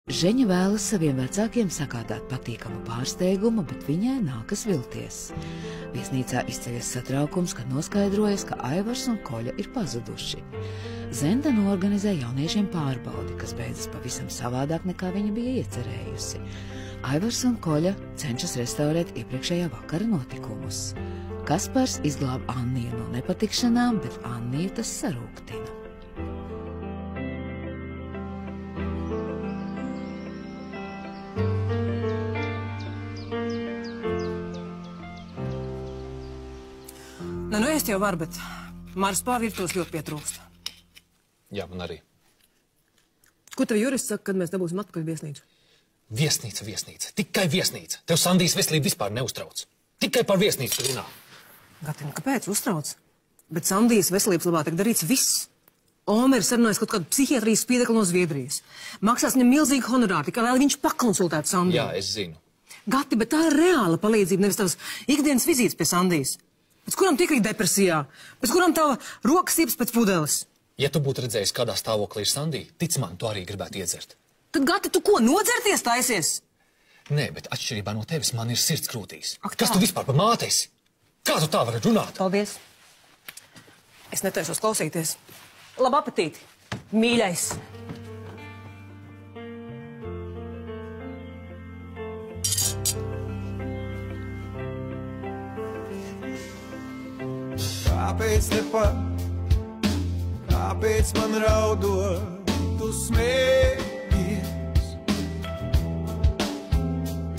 Žeņa vēlas saviem vecākiem sagādāt patīkamu pārsteigumu, bet viņai nākas vilties. Viesnīcā izceļas satraukums, kad noskaidrojas, ka Aivars un Koļa ir pazuduši. Zenda noorganizē jauniešiem pārbaudi, kas beidzas pavisam savādāk nekā viņa bija iecerējusi. Aivars un Koļa cenšas restaurēt iepriekšējā vakara notikumus. Kaspars izglāb Anniju no nepatikšanām, bet Anniju tas sarūktina. Nu, es jau varu, bet Māras pārvirtos ļoti pietrūkst. Jā, man arī. Ko tev jurists saka, kad mēs dabūsim atpakaļ viesnīcu? Viesnīca. Tikai viesnīca. Tev Sandijas veselība vispār neuztrauc. Tikai par viesnīcu runā. Gatim, kāpēc uztrauc? Bet Sandijas veselības labā tiek darīts viss. Omer ir sarunājis kaut kādu psihiatrijas spiedekli no Zviedrijas. Maksās viņam milzīgi honorāri, tikai lai viņš pakonsultētu Sandiju. Jā, es zinu. Gati, bet tā ir reāla palīdzība, nevis tavas ikdienas vizītes pie Sandijas. Pēc kuram tiek depresijā, pēc kuram tava rokas stieps pēc pudeles. Ja tu būtu redzējis, kādā stāvoklī ir Sandija, tic man, tu arī gribētu iedzert. Tad, Gati, tu ko, nodzerties taisies? Nē, bet atšķirībā no tevis man ir sirds krūtīs. Ak, kas tu vispār par māti esi? Kā tu tā vari runāt? Paldies. Es netaisos klausīties. Labu apetīti, mīļais. Kāpēc tepat, kāpēc man raudot, tu smējies?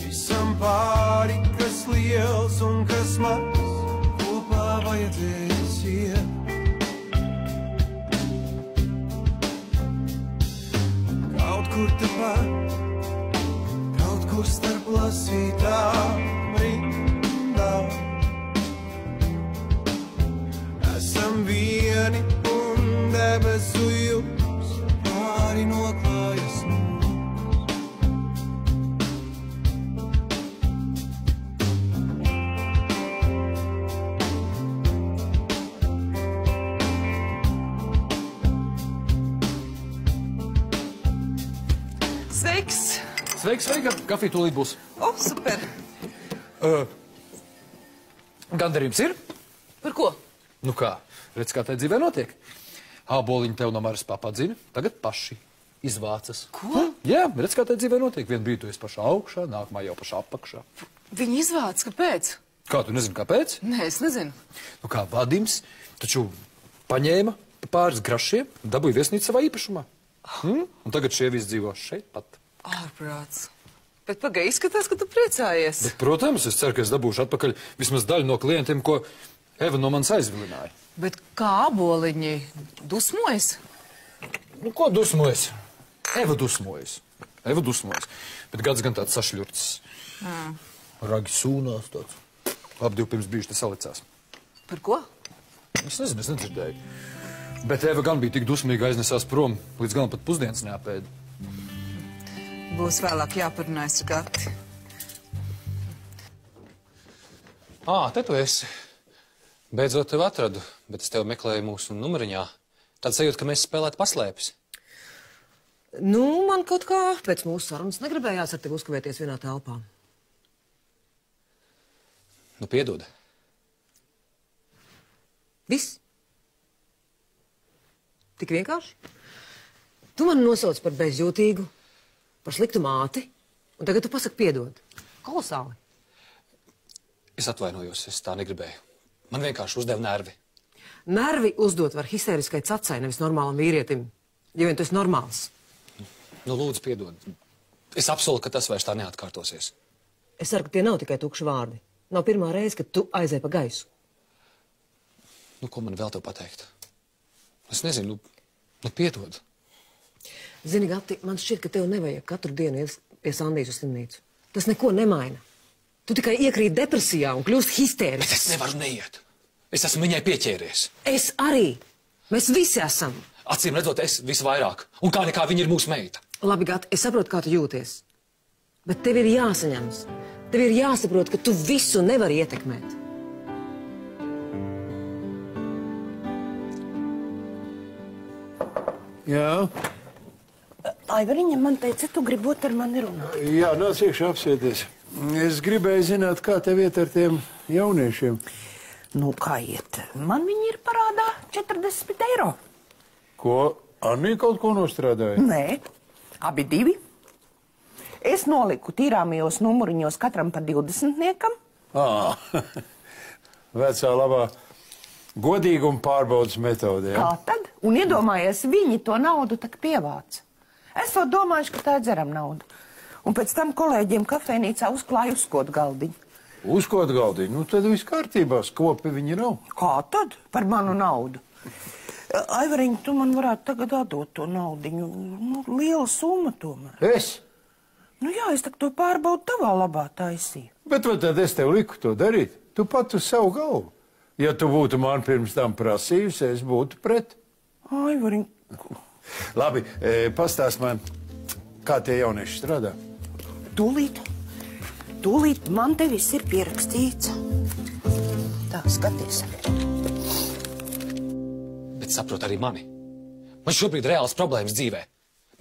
Visam pāri, kas liels un kas maz, kopā vajadzēs iet. Kaut kur tepat, kaut kur starp lasītām rindām. Esam vieni un debesu jūs pāri noklājas mums. Sveiks! Sveika! Kafija tūlīt būs. O, super! Gandarījums ir? Par ko? Nu kā, redz, kā tai dzīvē notiek. Āboliņi tev no Maras papadzina, tagad paši izvācas. Ko? Jā, redz, kā tai dzīvē notiek. Vienu brīdi tu esi pašā augšā, nākamā jau pašā apakšā. Viņi izvāc, kāpēc? Kā, tu nezini, kāpēc? Nē, es nezinu. Nu kā, Vadims taču paņēma pāris grašiem un dabūja viesnīcu savā īpašumā. Un tagad šie visi dzīvo šeit pat. Ārprāts. Bet pagai, izskatās, ka tu priecājies. Bet, protams, es ceru, ka es dabūšu atpakaļ vismaz daļu no klientiem, ko Eva no manis aizvilināja. Bet kā āboliņi dusmojas? Nu, ko dusmojas? Eva dusmojas. Bet gads gan tāds sašļurts. Ragi sūnās tāds. Abi divi pirms bijuši te salicās. Par ko? Es nezinu, es nedzirdēju. Bet Eva gan bija tik dusmīga aiznesās prom, līdz galam pat pusdienas neapēda. Būs vēlāk jāparunājas ar Gati. Te tu esi. Beidzot tevi atradu, bet es tevi meklēju mūsu numuriņā. Tāds sajūta, ka mēs spēlētu paslēpes. Nu, man kaut kā pēc mūsu sarunas negribējās ar tevi uzkavēties vienā telpā. Nu, piedod. Viss? Tik vienkārši? Tu mani nosauc par bezjūtīgu, par sliktu māti, un tagad tu pasaki piedod. Kolosāli. Es atvainojos, es tā negribēju. Man vienkārši uzdeva nervi. Nervi uzdot var histēriskai cacai, nevis normālam vīrietim. Ja vien tu esi normāls. Nu, lūdzu, piedod. Es apsolu, ka tas vairs tā neatkārtosies. Es ceru, ka tie nav tikai tukši vārdi. Nav pirmā reize, kad tu aizēji pa gaisu. Nu, ko man vēl tev pateikt? Es nezinu, nu piedod. Zini, Gati, man šķiet, ka tev nevajag katru dienu iet pie Sandijas uz slimnīcu. Tas neko nemaina. Tu tikai iekrīt depresijā un kļūst histērisks. Bet es nevaru neiet. Es esmu viņai pieķēries. Es arī. Mēs visi esam. Acīm redzot, es visvairāk. Un kā nekā viņa ir mūsu meita. Labi, Gati, es saprotu, kā tu jūties. Bet tev ir jāsaņemas. Tev ir jāsaprot, ka tu visu nevari ietekmēt. Jā. Aivariņa man teica, tu gribot ar mani runāt. Jā, nāc iekšā apsēties. Es gribēju zināt, kā tev iet ar tiem jauniešiem. Nu, kā iet? Man viņi ir parādā 40 eiro. Ko? Annī kaut ko nostrādāja? Nē, abi divi. Es noliku tīrāmajos numuriņos katram par 20-niekam. Vecā labā godīguma pārbaudas metode, ja? Kā tad? Un iedomājies, viņi to naudu tak pievāca. Es vēl domājuši, ka tā ir dzeram nauda. Un pēc tam kolēģiem kafejnīcā uzklāja uzskot galdiņu. Uzkot galdiņu? Nu, tad viss kārtībā, skopi viņi nav. Kā tad? Par manu naudu. Aivariņ, tu man varētu tagad atdot to naudiņu. Nu, liela summa tomēr. Es? Nu jā, es tak to pārbaudu tavā labā taisīju. Bet vai tad es tev liku to darīt? Tu pat uz savu galvu. Ja tu būtu man pirms tam prasījusi, es būtu pret. Aivariņ. Labi, pastāst man, kā tie jaunieši strādā? Tūlīt man te viss ir pierakstīts. Tā, skaties. Bet saprot arī mani. Man šobrīd reāls problēmas dzīvē.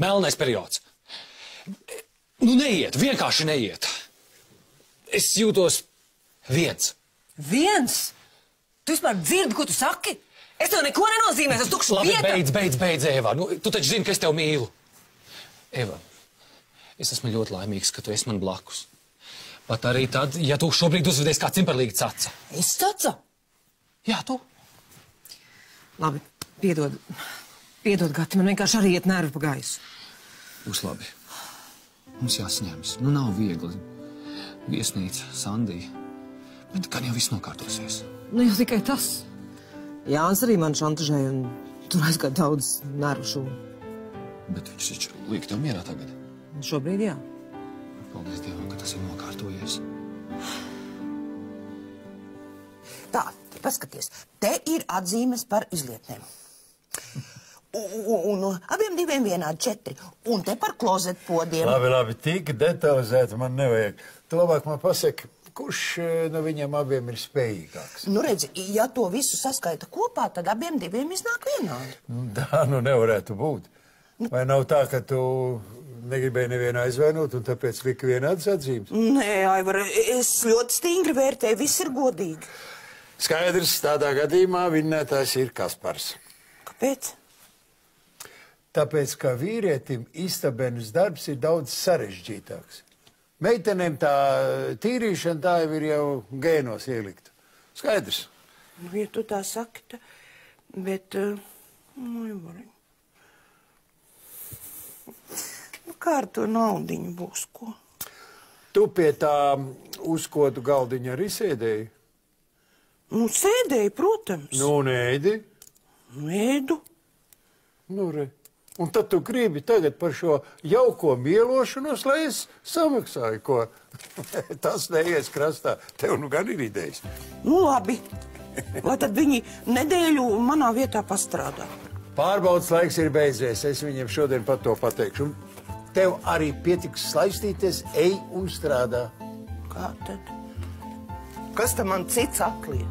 Melnais periods. Nu neiet, vienkārši neiet. Es jūtos viens. Viens? Tu vispār dzirdi, ko tu saki? Es tev neko nenozīmēs, es tukšu Labi, vieta. beidz, Eva. Nu, tu taču zini, ka es tev mīlu. Eva, es esmu ļoti laimīgs, ka tu esi man blakus. Pat arī tad, ja tu šobrīd uzvedies kā cimperlīga caca. Es caca? Jā, tu. Labi, piedod, Gati, man vienkārši arī iet nervi pa gaisu. Būs labi. Mums jāsaņemas. Nu, nav viegli. Viesnīca, Sandija. Bet gan jau viss nokārtosies. Nu, jau tikai tas. Jānis arī man šantažēja, un tur aizgāja daudz nervu šūnu. Bet viņš taču liek tev mierā tagad. Šobrīd jā. Paldies Dievam, ka tas ir nokārtojies. Tā, paskaties, te ir atzīmes par izlietnēm. Un abiem diviem vienādi 4. Un te par klozetpodiem. Labi, tik detalizēti man nevajag. Tu labāk man pasaki, kurš no viņiem abiem ir spējīgāks? Nu redzi, ja to visu saskaita kopā, tad abiem diviem iznāk vienādi. Tā nu nevarētu būt. Vai nav tā, ka tu negribēji nevienu aizvainot un tāpēc lika vienādas atzīmes? Nē, Aivar, es ļoti stingri vērtēju, viss ir godīgi. Skaidrs, tādā gadījumā vinnētājs ir Kaspars. Kāpēc? Tāpēc, ka vīrietim istabenes darbs ir daudz sarežģītāks. Meitenēm tā tīrīšana tā ir jau gēnos ielikta. Skaidrs. Nu, ja tu tā saki, bet... Kā ar to naudiņu būs, ko? Tu pie tā uzkotu galdiņa arī sēdēji? Nu, sēdēju, protams. Nu, nēdi? Ēdu. Nu, re. Un tad tu gribi tagad par šo jauko mielošanos, lai es samaksāju, ko? Tas neies krastā. Tev nu gan ir idejas. Nu, labi. Lai tad viņi nedēļu manā vietā pastrādā. Pārbaudas laiks ir beidzies. Es viņiem šodien pat to pateikšu. Un tev arī pietiks slaistīties, ej un strādā. Kā tad? Kas tam man cits atliek?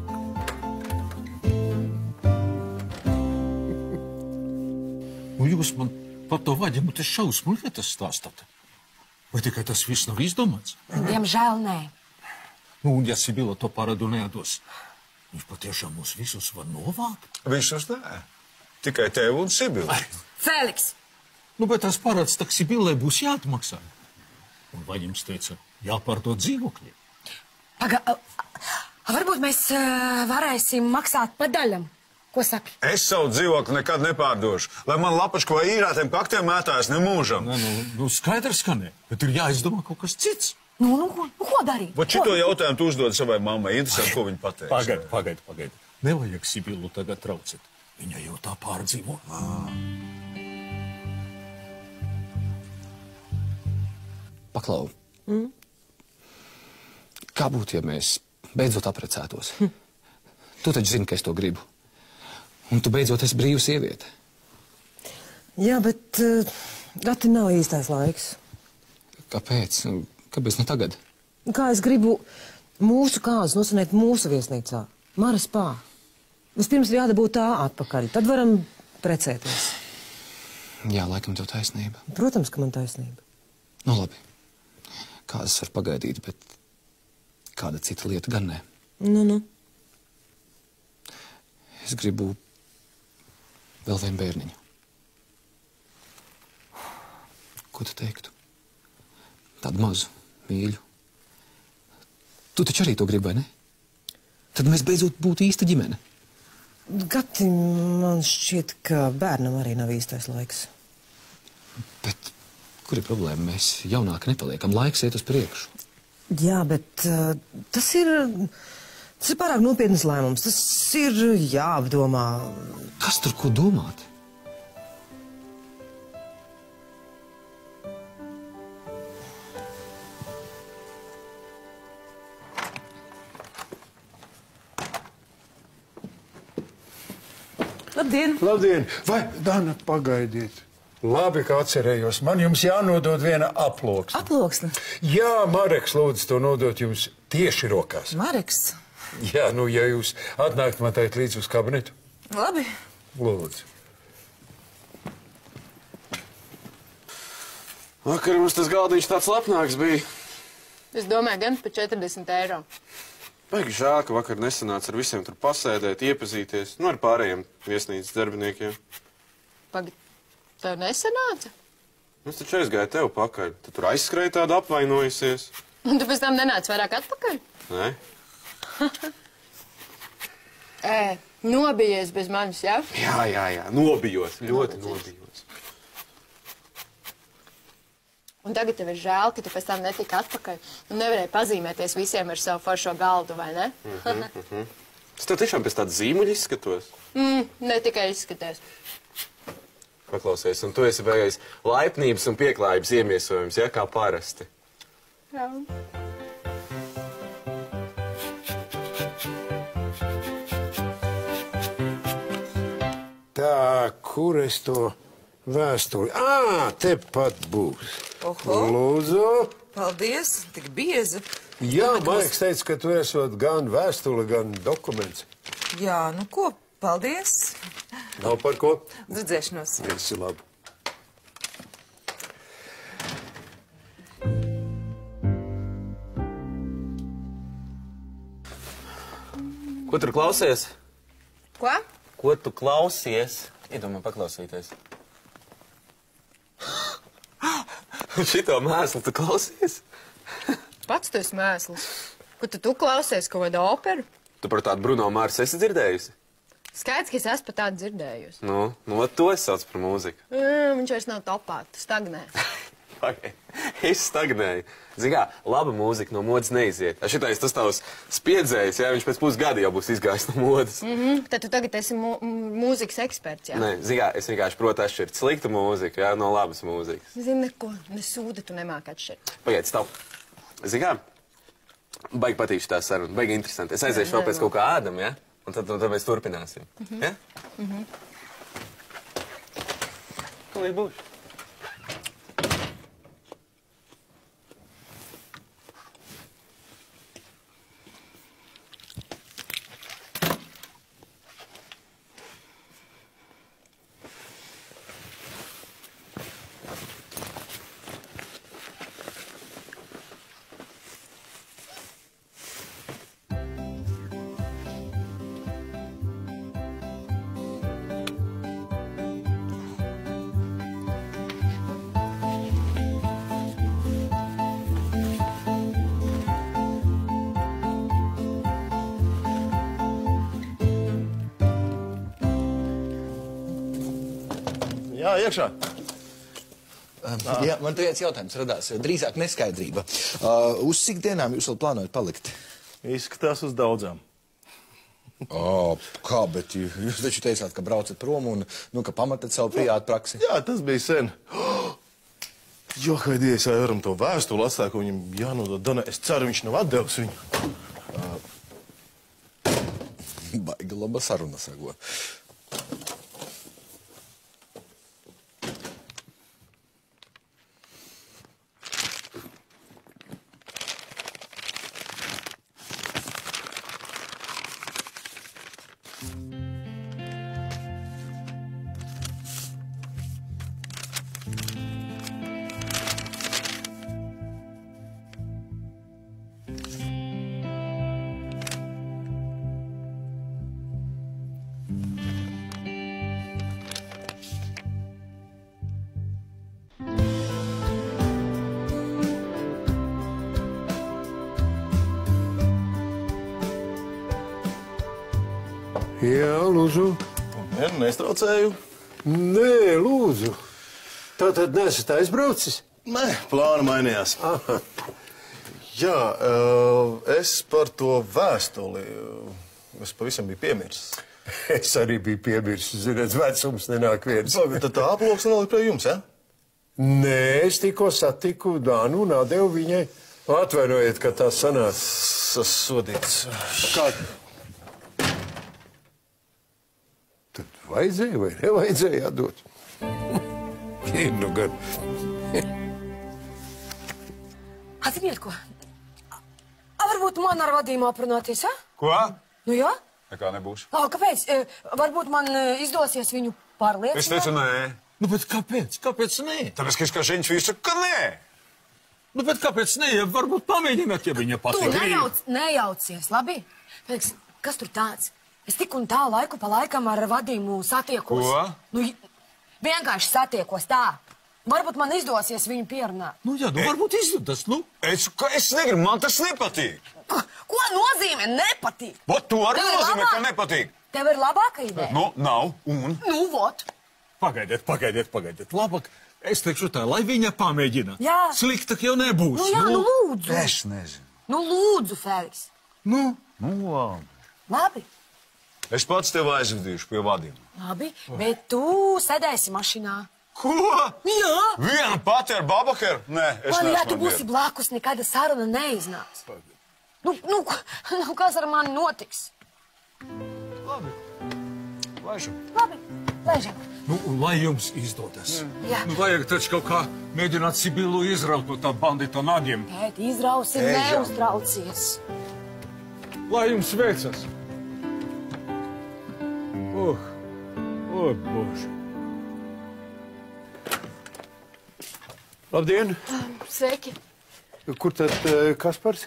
Nu, jūs man par to vaģimu te šausmu lietas stāstat. Vai tikai tas viss nav izdomāts? Diemžēl nē. Nu, un ja Sibila to parādu nedos, viņš patiešām mūs visus var novākt? Viņš uz nē. Tikai tev un Sibilu. Feliks! Nu, bet tas parāds tak Sibilai būs jāatmaksā. Un vaģims teica, jāpārdod dzīvokļi. Varbūt mēs varēsim maksāt pa daļam. Ko saki? Es savu dzīvokli nekad nepārdošu. Lai man lapačku vai īrātiem kaktiem mētājas nemūžam. Nē, nu skaidrs, ka ne. Bet ir jāizdomā kaut kas cits. Ko darīt? Vai šito jautājumu tu uzdod savai mammai? Interesanti, ko viņa pateiks. Pagaid. Nevajag Sibilu tagad traucēt. Viņa jau tā pārdzīvo. Paklau. Kā būtu, ja mēs beidzot apprecētos? Tu taču zini, ka es to gribu. Un tu beidzot esi brīva sieviete. Jā, bet Gati nav īstais laiks. Kāpēc? Kāpēc ne tagad? Kā es gribu mūsu kāzas nosanēt mūsu viesnīcā, Maras pā. Vispirms ir jādabūt tā atpakaļ, tad varam precēties. Jā, laikam tev taisnība. Protams, ka man taisnība. Nu, labi. Kādas var pagaidīt, bet kāda cita lieta gan nē. Nu. Es gribu vēl vienu bērniņu. Ko tu teiktu? Tādu mazu, mīļu. Tu taču arī to gribi, vai ne? Tad mēs beidzot būtu īsta ģimene. Gati, man šķiet, ka bērnam arī nav īstais laiks. Bet kur ir problēma? Mēs jaunāki nepaliekam. Laiks iet uz priekšu. Jā, bet tas ir pārāk nopietnas lēmums. Tas ir jāapdomā. Kas tur ko domāt? Labdien! Labdien! Vai, Dana, pagaidiet. Labi, ka atcerējos. Man jums jānodod viena aploksne. Aploksne? Jā, Mareks lūdzu to nodot jums tieši rokās. Mareks? Jā, nu, ja jūs atnākt man teikt līdz uz kabinetu. Labi. Lūdzu. Vakar mums tas galdiņš tāds lapnāks bija. Es domāju, gan par 40 eiro. Baigi žēl, ka vakar nesanāca ar visiem tur pasēdēt, iepazīties, nu ar pārējiem viesnīcas darbiniekiem. Pagad, tev nesanāca? Es taču aizgāju tev pakaļ. Tu tur aizskrēji tādu apvainojusies. Un tu pēc tam nenāc vairāk atpakaļ? Nē. Nobijies bez manis, jā? Jā. Nobijos. Ļoti nobijos. Un tagad tev ir žēl, ka tu pēc tam netika atpakaļ un nevarēji pazīmēties visiem ar savu foršo galdu, vai ne? Es tev tiešām pēc tāda zīmuļa izskatos. Ne tikai izskaties. Paklausies, un tu esi beigais laipnības un pieklājības iemiesojums, ja, kā parasti. Jā. Tā, kur es to vēstuli? Tepat būs. Oho. Lūdzu. Paldies, tik bieza. Jā, Maiks teica, ka tu esot gan vēstuli, gan dokuments. Jā, nu ko, paldies. Nav par ko. Redzēšanos. Visi labi. Ko tur klausies? Ko? Ko tu klausies? Iedomā paklausīties. Šito mēslu tu klausies? Pats tu esi mēsls. Ko tu klausies, kaut kādu operu? Tu par tādu Bruno Mars esi dzirdējusi? Skaidrs, ka es esmu par tādu dzirdējusi. Nu, to es sauc par mūziku. Viņš vairs nav topā, tu stagnē. Es stagnēju. Zini kā, laba mūzika no modas neiziet. Šitais tas tavs spiedzējs, jā, viņš pēc pusgada jau būs izgājis no modas. Tad tu tagad esi mūzikas eksperts, jā? Nē, zini kā, es vienkārši protu atšķirt sliktu mūziku, jā, no labas mūzikas. Zini, neko, nesūda tu nemāk atšķirt. Pagaid, stāv. Zini kā, baigi patīk šitā saruna, baigi interesanti. Es aiziešu vēl pēc kaut kā ēdam, jā? Un tad mēs turpināsim. Jā? Ko lai būs? Jā, iekšā. Jā, man te viens jautājums radās. Drīzāk neskaidrība. Uz cik dienām jūs vēl plānojat palikt? Izskatās uz daudzām. Kā, bet jūs taču teicāt, ka braucat prom un, ka pamatat savu privātu praksi. Jā, tas bija sen. Jo, kad es varam to vēstuli atstāt, ko viņam jānodod Dana, es ceru, viņš nav atdevis viņu. Baigi laba saruna, sago. Jā, lūdzu. Nestraucēju. Nē, lūdzu. Tātad nesat aizbraucis? Nē, plāna mainījās. Aha. Jā, es par to vēstuli. Es pavisam biju piemirsis. Es arī biju piemirsis. Ziniet, vecums nenāk viens. Tad tā aploksne vēl ir pie jums, ja? Nē, es tikko satiku Dānu un atdevu viņai. Atvainojiet, ka tā sanāca. Sasodīts. Kā? Tad vajadzēja vai nevajadzēja atdot? Nu gan. Atziniet, ko? Varbūt man ar vadījumu aprunāties, ja? Ko? Nu, jā? Nekā nebūs. Kāpēc? Varbūt man izdosies viņu pārliecināt? Es teicu, nē. Nu, bet kāpēc? Kāpēc nē? Tāpēc, ka es kā ženš vīrs saku, ka nē. Nu, bet kāpēc nē? Ja varbūt pamēģināt, ja viņa patīk. Tu nejaucies, labi? Pēc, kas tur tāds? Es tik un tā laiku pa laikam ar vadījumu satiekos. Ko? Nu, vienkārši satiekos tā. Varbūt man izdosies viņu pierunāt. Nu, jā, nu varbūt izdodas, nu. Es negribu, man tas nepatīk. Ko nozīmē nepatīk? Vot to arī nozīmē, ka nepatīk. Tev ir labāka ideja? Nu, nav, un? Nu, vot. Pagaidiet. Labāk, es teikšu tā, lai viņa pamēģina. Jā. Sliktāk jau nebūs. Nu, jā, nu lūdzu. Es nezinu. Nu, lūdzu, Feliks. Nu, labi. Labi. Es pats tev aizvedīšu pie vadiem. Labi, bet tu sēdēsi mašīnā. Ko? Jā. Viena pati ar babakeru? Nē, es neesmu. Ja tu būsi blakus, nekāda saruna neiznāks. Nu, kas ar mani notiks? Labi. Laižam. Labi, laižam. Nu, lai jums izdodas. Jā. Nu, vajag taču kaut kā mēģināt Sibilu izraut no tā bandita nagiem. Tēt, izrausi, neuztraucies. Lai jums veicas. Bože. Labdien! Sveiki! Kur tad Kaspars?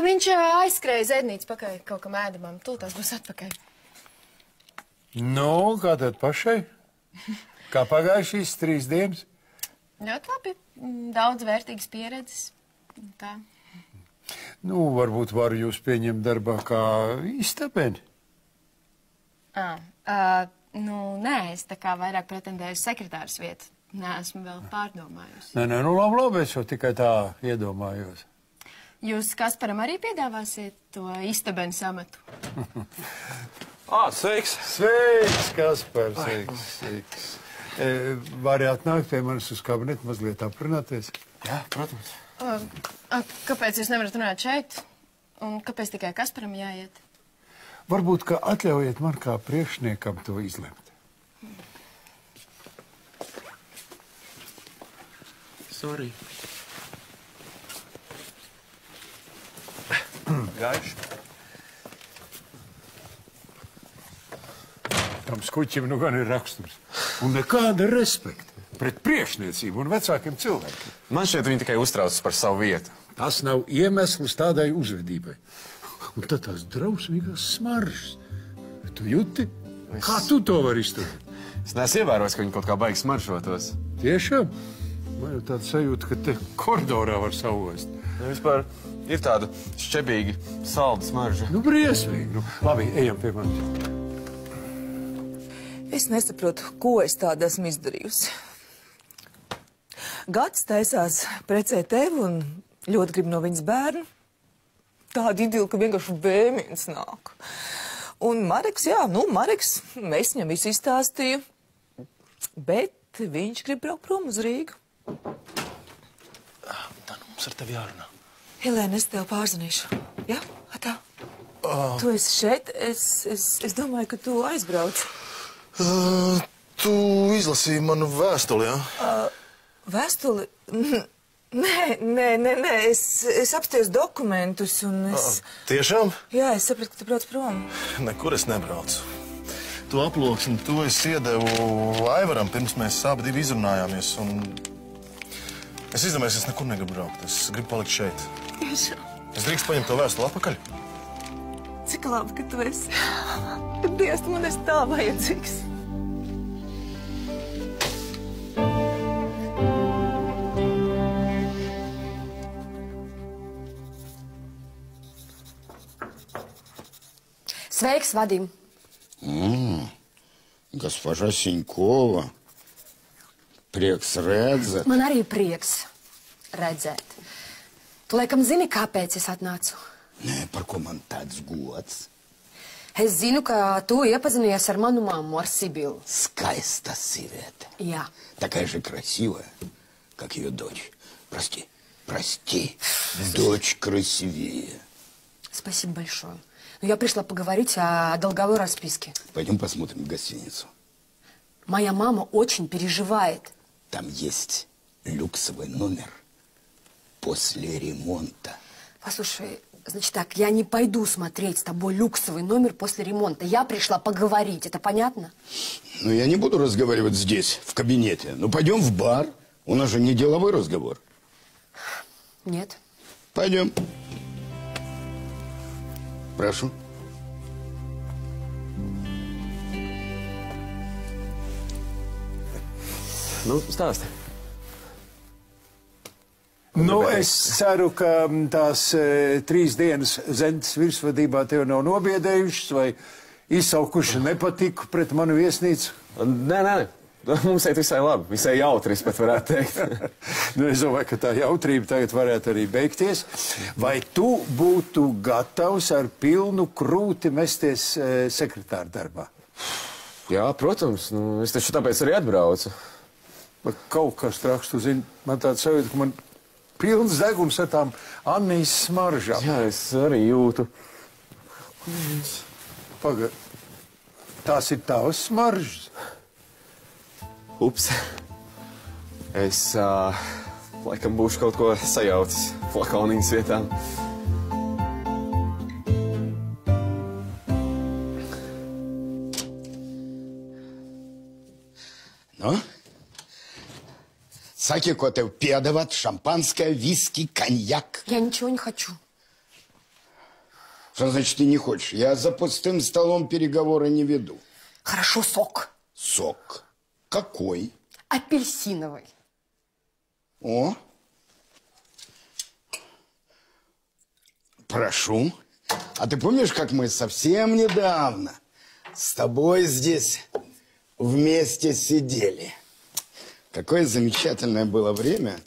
Viņš aizskrēja zēdnīcu pakaļ kaut kam ēdamam. Tūlītās būs atpakaļ. Nu, kā tad pašai? Kā pagājušīs 3 dienas? Ļoti labi. Daudz vērtīgas pieredzes. Tā. Nu, varbūt varu jūs pieņemt darbā kā istabeni. Nē, es tā kā vairāk pretendēju uz sekretāras vietu. Neesmu vēl pārdomājusi. Nē, nu labi, es jau tikai tā iedomājos. Jūs Kasparam arī piedāvāsiet to istabenes amatu? Sveiks! Sveiks, Kaspar, sveiks. Vari atnākt pie manis uz kabinetu, mazliet aprunāties? Jā, protams. Kāpēc jūs nevarat runāt šeit? Un kāpēc tikai Kasparam jāiet? Varbūt, ka atļaujiet man kā priekšniekam to izlemt. Sorry. Gaiši. Tam skuķim nu gan ir raksturs. Un nekāda respekta pret priekšniecību un vecākiem cilvēkiem. Man šķiet, viņi tikai uztraucas par savu vietu. Tas nav iemesls tādai uzvedībai. Un tad tās drausmīgās smaržas. Tu jūti? Kā tu to vari izturēt? Es neesmu ievērojis, ka viņi kaut kā baigi smaržotos. Tiešām? Man jau tāda sajūta, ka te koridorā var sauost. Vispār ir tāda šķebīgi salda smarža. Nu, briesmīgi. Nu, labi, ejam pie manis. Es nesaprotu, ko es tādu esmu izdarījusi. Gads taisās precēt tevi un ļoti grib no viņas bērnu. Tāda idila, ka vienkārši vēmiens nāk. Un Mareks, Mareks, es viņam visu izstāstīju, bet viņš grib braukt prom uz Rīgu. Mums ar tevi jārunā. Helēna, es tev pārzvanīšu. Jā? Tā. Tu esi šeit. Es domāju, ka tu aizbrauc. Tu izlasīji manu vēstuli, jā? Vēstuli? Nē. Es apstījos dokumentus un es... Tiešām? Jā, es sapratu, ka tu brauc prom. Nekur es nebraucu. Tu aploksni, to es iedevu Aivaram, pirms mēs abi divi izrunājāmies, un es izdomāju, es nekur negribu braukt. Es gribu palikt šeit. Tiešām. Es drīkst paņemt to vēstuli atpakaļ? Cik labi, ka tu esi. Dievs, tu man esi tā vajadzīgs. Sveiks, Vadim. Госпожа Синькова. Prieks redzēt. Man arī prieks redzēt. Tu laikam zini, kāpēc es atnācu? Nē, par ko man tāds gods? Es zinu, ka tu iepazinies ar manu mammu, ar Sibilu. Skaista sieviete. Jā. Такая же красивая, как ее дочь. Прости, дочь красивее. Спасибо большое. Но я пришла поговорить о долговой расписке. Пойдем посмотрим гостиницу. Моя мама очень переживает. Там есть люксовый номер после ремонта. Послушай, значит так, я не пойду смотреть с тобой люксовый номер после ремонта. Я пришла поговорить, это понятно? Ну, я не буду разговаривать здесь, в кабинете. Ну, пойдем в бар. У нас же не деловой разговор. Нет. Пойдем. Прошу. Nu, stāsti. Nu, es ceru, ka tās 3 dienas Zentas virsvadībā tev nav nobiedējušas vai izsaukuši nepatiku pret manu viesnīcu. Nē. Mums iet visai labi, visai jautri, es pat varētu teikt. Nu, es domāju, ka tā jautrība tagad varētu arī beigties. Vai tu būtu gatavs ar pilnu krūti mesties sekretāra darbā? Jā, protams. Nu, es taču tāpēc arī atbraucu. Kaut kas traks, tu zini, man tāds sajūta, ka man pilns deguns ar tām Annijas smaržām. Jā, es arī jūtu. Pagaid, tās ir tavas smaržas? Ups. Es laikam būšu kaut ko sajaucis flakoniņas vietām. Nu? Saki, ko tev piedāvāt? Шампанское, виски, коньяк? Я ничего не хочу. Что значит ты не хочешь? Я за пустым столом переговоры не веду. Хорошо, сок. Сок? Какой? Апельсиновый. О. Прошу. А ты помнишь, как мы совсем недавно с тобой здесь вместе сидели? Какое замечательное было время.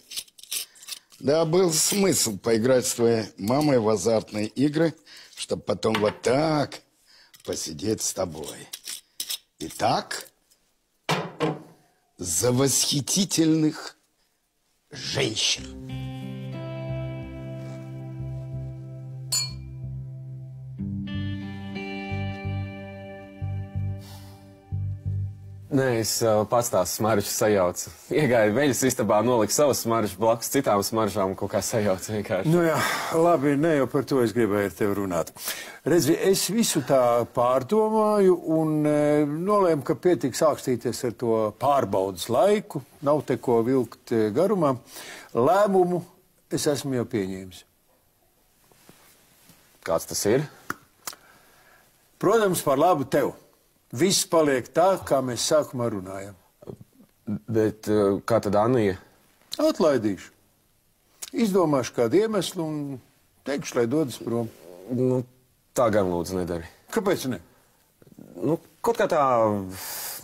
Да, был смысл поиграть с твоей мамой в азартные игры, чтобы потом вот так посидеть с тобой. Итак, за восхитительных женщин. Nē, es pats tās smaržas sajaucu. Iegāju veļas istabā, noliku savas smaržas blakus citām smaržām un kaut kā sajaucu vienkārši. Nu jā, labi, ne jau par to es gribēju ar tevi runāt. Redzi, es visu tā pārdomāju un nolēmu, ka pietiks ākstīties ar to pārbaudas laiku, nav te ko vilkt garumā. Lēmumu es esmu jau pieņēmis. Kāds tas ir? Protams, par labu tev. Viss paliek tā, kā mēs sākumā runājam. Bet kā tad Annija? Atlaidīšu. Izdomāšu kādu iemeslu un teikšu, lai dodas prom. Nu, tā gan lūdzu nedari. Kāpēc ne? Nu, kaut kā tā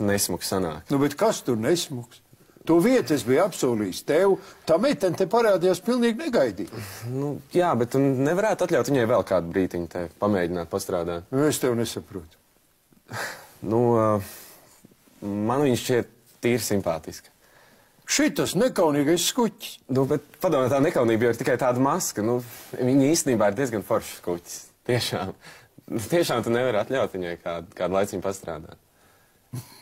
nesmuki sanāk. Nu, bet kas tur nesmuks? To vietu es biju apsolījis tev. Tā meitene te parādījās pilnīgi negaidīgi. Nu, jā, bet tu nevarētu atļaut viņai vēl kādu brītiņu te pamēģināt pastrādāt. Nu, es tev nesaprotu. Nu, man viņš šķiet tīri simpātiski. Šitas nekaunīgais skuķis. Nu, bet padomā, tā nekaunība jau ir tikai tāda maska. Nu, viņa īstenībā ir diezgan foršs skuķis. Tiešām. Tiešām tu nevari atļaut viņai kādu laiciņu pastrādāt.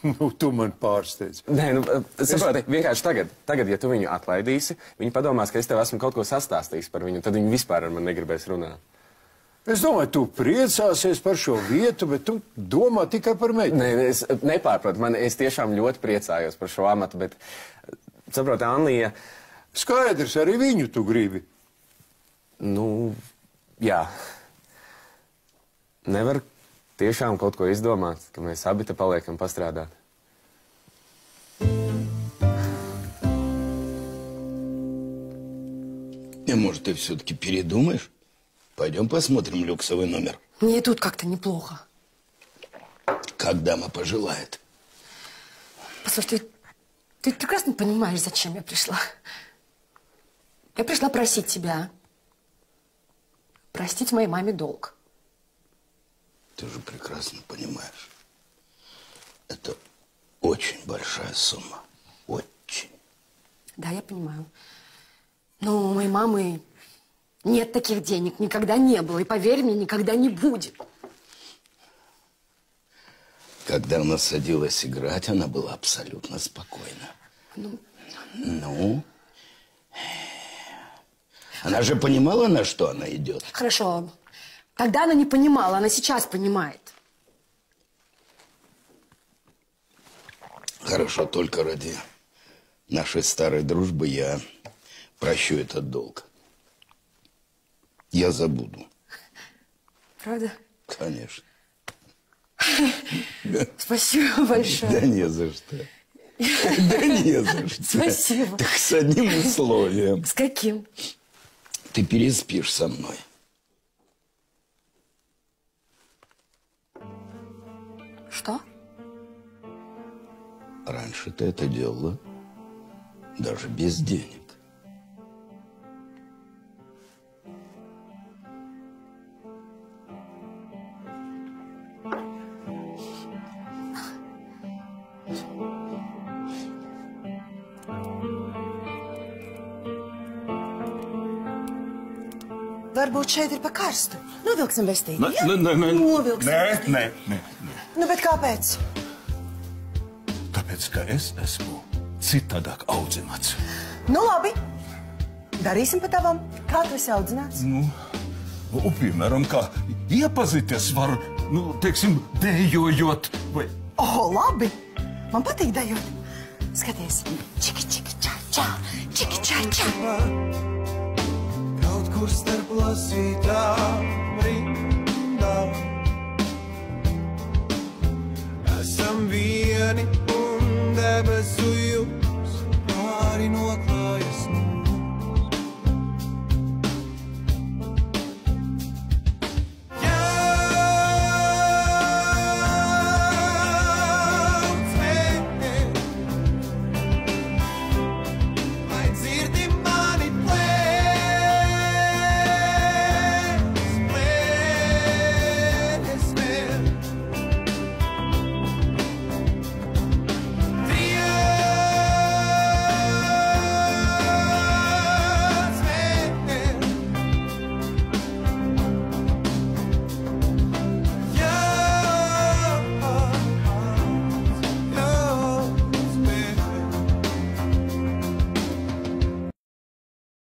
Nu, tu man pārsteidz. Nē, nu, saproti, vienkārši tagad, ja tu viņu atlaidīsi, viņi padomās, ka es tev esmu kaut ko sastāstījis par viņu, tad viņi vispār ar mani negribēs runāt. Es domāju, tu priecāsies par šo vietu, bet tu domā tikai par meiteni. Nē, es nepārprotu. Es tiešām ļoti priecājos par šo amatu, bet, saproti, Annija... Skaidrs, arī viņu tu gribi. Nu, jā. Nevar tiešām kaut ko izdomāt, ka mēs abi te paliekam pastrādāt. Может, ты все-таки передумаешь? Пойдем посмотрим люксовый номер. Мне тут как-то неплохо. Как дама пожелает. Послушай, ты прекрасно понимаешь, зачем я пришла. Я пришла просить тебя простить моей маме долг. Ты же прекрасно понимаешь. Это очень большая сумма. Очень. Да, я понимаю. Но у моей мамы нет таких денег, никогда не было. И поверь мне, никогда не будет. Когда она садилась играть, она была абсолютно спокойна. Ну? Она же понимала, на что она идет. Хорошо. Тогда она не понимала, она сейчас понимает. Хорошо, только ради нашей старой дружбы я прощу этот долг. Я забуду. Правда? Конечно. Спасибо большое. Да не за что. Да не за что. Спасибо. Так с одним условием. С каким? Ты переспишь со мной. Что? Раньше ты это делала даже без денег. Varbūt šeit ir pa karstu. Novilksim vestību, ja? Nē. Novilksim Nē, vestību. nē. Nu, bet kāpēc? Tāpēc, ka es esmu citādāk audzināts. Nu, labi. Darīsim pa tavam. Kā tu esi audzināts? Nu, piemēram, kā iepazīties var, teiksim, dejojot vai... Labi. Man patīk dejot. Skaties. Čiki, čiki, čā, čā. Čiki, čā, čā. Kaut kur starp lasītā